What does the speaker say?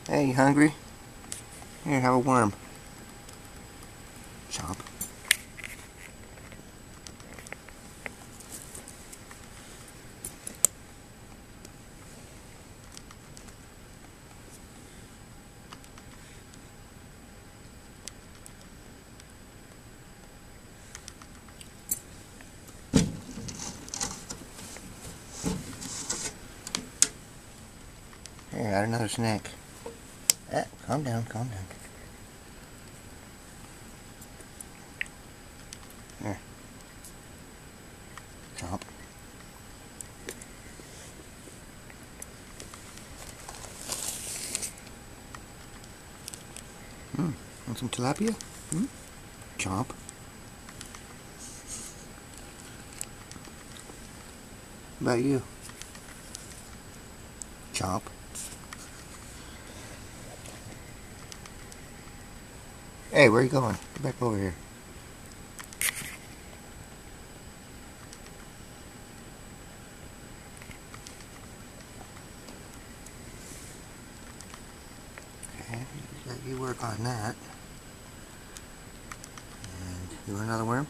Hey, you hungry? Here, have a worm. Chomp. Here, got another snack. Calm down, calm down. Here. Chomp. Want some tilapia? Chomp. What about you? Chomp. Hey, where are you going? Get back over here. Okay, let you work on that. And you want another worm?